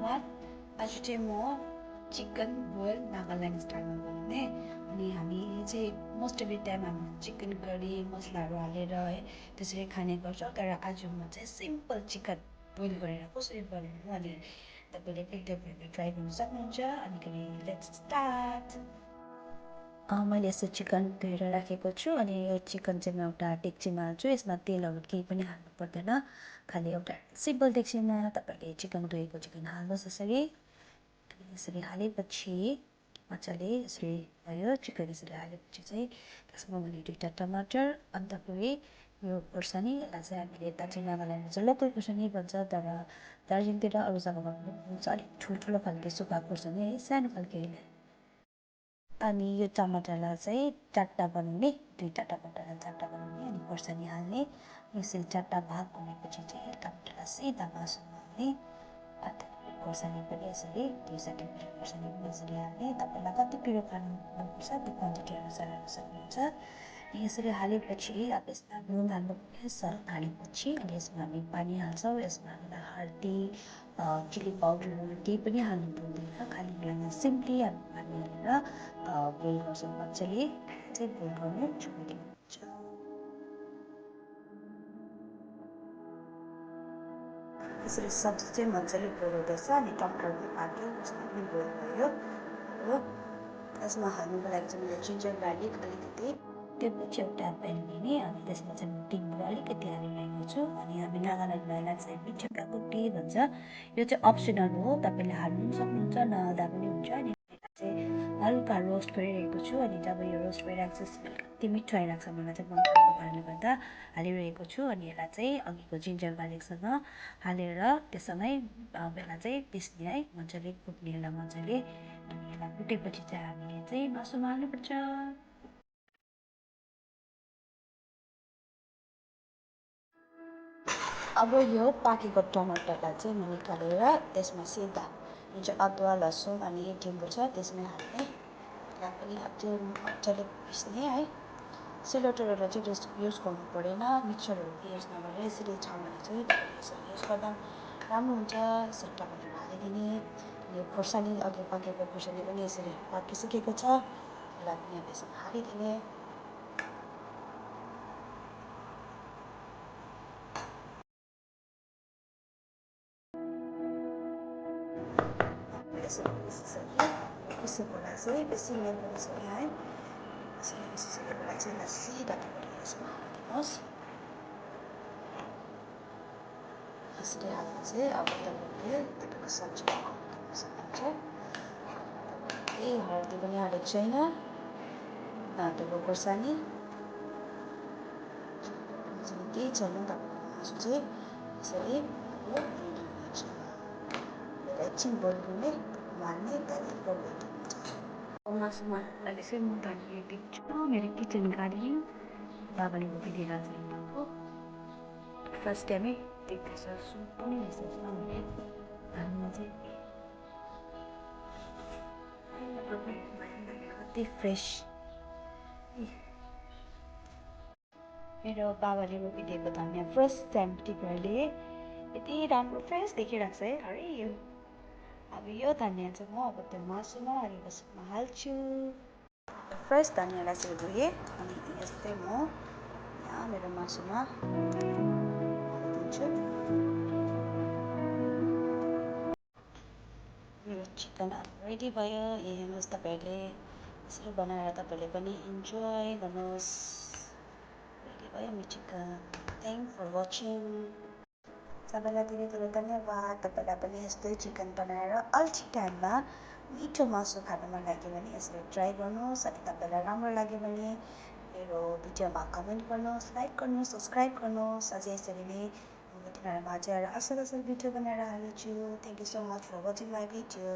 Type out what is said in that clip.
धन्यवाद। आज चाहिँ म चिकन बोइल नागाल्यान्ड स्टाइलमा बनाउने। अनि हामीले चाहिँ मोस्ट अफ द टाइम हामी चिकन करी मसलाहरू हालेर है त्यसरी खाने गर्छौँ। तर आज म चाहिँ सिम्पल चिकन बोइल गरेर कसरी बनाउनु अनि तपाईँले एकपल्ट ट्राई गर्नु सक्नुहुन्छ। अनि लेट्स स्टार्ट। मैले यस्तो चिकन धोएर राखेको छु अनि यो चिकन चाहिँ म एउटा डेक्चीमा हाल्छु। यसमा तेलहरू केही पनि हाल्नु पर्दैन, खालि एउटा सिम्पल डेक्चीमा तपाईँले चिकन धोएको चिकन हाल्नुहोस्। यसरी हालेपछि मजाले यसरी भयो चिकन। यसरी हालेपछि चाहिँ त्यसमा मैले 2टा टमाटर अन्त फेरि यो खोर्सानी, यसलाई चाहिँ हामीले यता चाहिँ नागाल्यान्डमा चाहिँ लोकल खोर्सानी भन्छ, तर दार्जिलिङतिर अरू जग्गामा हुन्छ अलिक ठुल्ठुलो खालको सुक्खा खोर्सानी है, सानो खालको। अनि यो टमाटरलाई चाहिँ 4टा बनाउने, 2टा टमाटरलाई 4टा बनाउने अनि खोर्सानी हाल्ने। यसरी 4टा भाग बनेपछि चाहिँ टमाटरलाई सिधा मासुमा हाल्ने। अन्त खोर्सानी पनि यसरी 2 सेन्टिमिटर खोर्सानी पनि यसरी हाल्ने। तपाईँलाई कति पिरो खानु मनपर्छ त्यो क्वान्टिटी अनुसार हाल्न सक्नुहुन्छ। यसरी हालेपछि अब यसमा नुन हाल्नुपर्ने। सल्ट हालेपछि अनि यसमा हामी पानी हाल्छौँ। यसमा हामीलाई हर्दी चिल्ली पाउडरहरू केही पनि हाल्नु पर्दैन, खालि यसलाई सिम्पली हामी पानी हालेर बोइल गर्छौँ। मजाले चाहिँ बोइल गर्नु छोडिदिनुहुन्छ। यसरी सब्जी चाहिँ मजाले बोइल हुँदैछ अनि टमाटर पनि पाक्यो, उसमा पनि बोइल भयो हो। यसमा हाल्नुको लागि चाहिँ मैले जिन्जर गार्लिक अलिकति त्योपछि एउटा प्यान लिने अनि त्यसमा चाहिँ म टिमुर अलिकति हालिरहेको छु। अनि हामी नागाल्यान्डमा यसलाई चाहिँ मिठोका बुट्टी भन्छ। यो चाहिँ अप्सनल हो, तपाईँले हाल्नु पनि सक्नुहुन्छ, नहाल्दा पनि हुन्छ। अनि चाहिँ हल्का रोस्ट गरिरहेको छु। अनि जब यो रोस्ट भइरहेको छ स्मेल कति मिठो आइरहेको छ, मलाई चाहिँ मन परेको कारणले गर्दा हालिरहेको छु। अनि यसलाई चाहिँ अघिको जिन्जर गार्लिकसँग हालेर त्यससँगै यसलाई चाहिँ पिस्ने है, मजाले कुट्ने यसलाई मजाले। अनि यसलाई कुटेपछि चाहिँ हामीले चाहिँ मासुमा हाल्नुपर्छ। अब यो पाकेको टमाटरलाई चाहिँ म निकालेर त्यसमा सिधा जुन चाहिँ अदुवा लसुन अनि टिम्बु छ त्यसमै हाल्ने। त्यसलाई पनि अझै मजाले पिस्ने है। सिलौटोबाट चाहिँ युज गर्नु परेन, मिक्सरहरू युज नगरेर यसरी छ भने चाहिँ यसरी युज गर्दा राम्रो हुन्छ। यसरी टमाटर हालिदिने। यो खोर्सानी अघि पाकेको खोर्सानी पनि यसरी पाकिसकेको छ, यसलाई पनि यसरी हालिदिने। पिसेकोलाई चाहिँ बेसी मेल्नु छैन है। यसरी पिसिसकेकोलाई चाहिँ सिधा यसमा हाल्नुहोस्। यसरी हाल्नु चाहिँ अब तपाईँले तपाईँको सब्जी पकाउनु सक्नुहुन्छ। केही हर्दी पनि हालेको छैन, नहालेको खोर्सानी केही छैन। तपाईँको मासु चाहिँ यसरी एकछिन बोइल गर्ने, हाल्ने, त्यहाँदेखि बोइल हुन्छ। मासुमा लागि चाहिँ म धनियाँ दिन्छु। मेरो किचन गाडी बाबाले बोकिदिएर जानुभएको। फर्स्ट टाइमै देख्दैछ, सुप पनि रहेछ यसमा भने हाल्नु चाहिँ कति फ्रेस। मेरो बाबाले बोकिदिएको धनियाँ फर्स्ट टाइम टिपेरले यति राम्रो फ्रेस देखिरहेको छ है हरियो। अब यो धनियाँ चाहिँ म अब त्यो मासुमा हरियो सुपमा हाल्छु। फ्रेस धनियाँलाई चाहिँ धोएँ अनि यस्तै म यहाँ मेरो मासुमा हालिदिन्छु। मेरो चिकन रेडी भयो। हेर्नुहोस्, तपाईँहरूले यसरी बनाएर तपाईँले पनि इन्जोय गर्नुहोस्। रेडी भयो मेरो चिकन। Thank for watching. सबैलाई धेरै धेरै धन्यवाद। तपाईँलाई पनि यस्तै चिकन बनाएर अल्छी टाइममा मिठो मासु खानु मन लाग्यो भने यसरी ट्राई गर्नुहोस्। अनि तपाईँलाई राम्रो लाग्यो भने मेरो भिडियोमा कमेन्ट गर्नुहोस्, लाइक गर्नुहोस्, सब्सक्राइब गर्नुहोस्। अझै यसरी नै म तिमीहरूमा अझै असल भिडियो बनाएर हाल्छु। Thank you so much for watching my video.